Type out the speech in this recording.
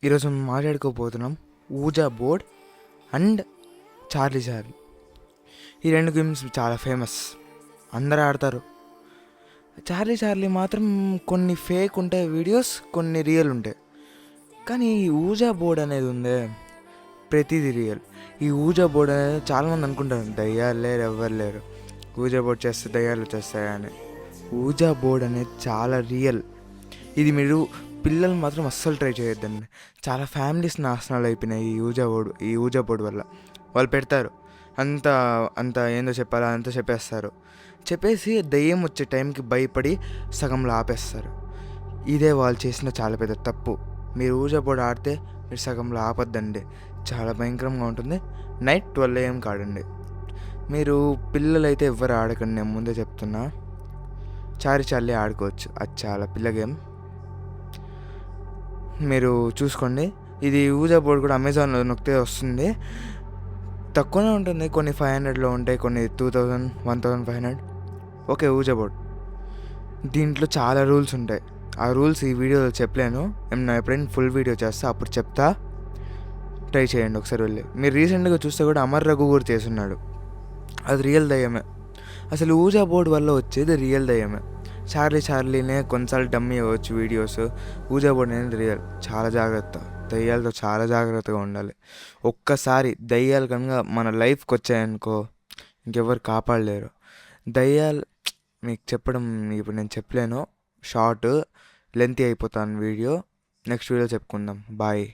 ఈరోజు మనం మాట్లాడుకోబోతున్నాం ఊజా board and Charlie Charlie. ఈ రెండు గేమ్స్ చాలా ఫేమస్, అందరూ ఆడతారు. చార్లీ చార్లీ మాత్రం కొన్ని ఫేక్ ఉంటాయి వీడియోస్, కొన్ని రియల్ ఉంటాయి. కానీ ఈ ఊజా బోర్డ్ అనేది ఉందే, ప్రతిదీ రియల్. ఈ ఊజా బోర్డ్ అనేది చాలామంది అనుకుంటారు దయ్యాలు లేరు, ఎవ్వరు లేరు, ఊజా బోర్డ్ చేస్తే దయ్యాలు వచ్చేస్తాయని. ఊజా బోర్డ్ అనేది చాలా రియల్. ఇది మీరు పిల్లలు మాత్రం అస్సలు ట్రై చేయొద్దండి. చాలా ఫ్యామిలీస్ నాశనాలు అయిపోయినాయి ఈ ఊజా బోర్డు వల్ల. వాళ్ళు పెడతారు అంత అంత ఏందో చెప్పాలా అంతా చెప్పేసి దయ్యం వచ్చే టైంకి భయపడి సగంలో ఆపేస్తారు. ఇదే వాళ్ళు చేసిన చాలా పెద్ద తప్పు. మీరు ఊజా బోర్డు ఆడితే మీరు సగంలో ఆపొద్దండి, చాలా భయంకరంగా ఉంటుంది. నైట్ 12 AM ఆడండి. మీరు పిల్లలైతే ఎవ్వరు ఆడకండి, నేను ముందే చెప్తున్నా. చార్లీ ఆడుకోవచ్చు, అది చాలా పిల్ల గేమ్, మీరు చూసుకోండి. ఇది ఊజా బోర్డు కూడా అమెజాన్లో నొక్కితే వస్తుంది. తక్కువనే ఉంటుంది, కొన్ని 500లో ఉంటాయి, కొన్ని 2000, 1500. ఓకే, ఊజా బోర్డ్ దీంట్లో చాలా రూల్స్ ఉంటాయి. ఆ రూల్స్ ఈ వీడియోలో చెప్పలేను, నేను ఎప్పుడైనా ఫుల్ వీడియో చేస్తా అప్పుడు చెప్తా. ట్రై చేయండి ఒకసారి వెళ్ళి. మీరు రీసెంట్గా చూస్తే కూడా అమర్ రఘు కూడా చేస్తున్నాడు, అది రియల్ దయ్యమే. అసలు ఊజా బోర్డు వల్ల వచ్చేది రియల్ దయ్యమే. చార్లీనే కొన్నిసార్లు డమ్మీ అవ్వచ్చు వీడియోస్, ఊజా బోర్డు అనేది రియల్. చాలా జాగ్రత్త, దయ్యాలతో చాలా జాగ్రత్తగా ఉండాలి. ఒక్కసారి దయ్యాలు కనుక మన లైఫ్కి వచ్చాయనుకో ఇంకెవ్వరు కాపాడలేరు. దయ్యాలు మీకు చెప్పడం ఇప్పుడు నేను చెప్పలేను, షార్ట్ లెంతీ అయిపోతాను వీడియో. నెక్స్ట్ వీడియో చెప్పుకుందాం. బాయ్.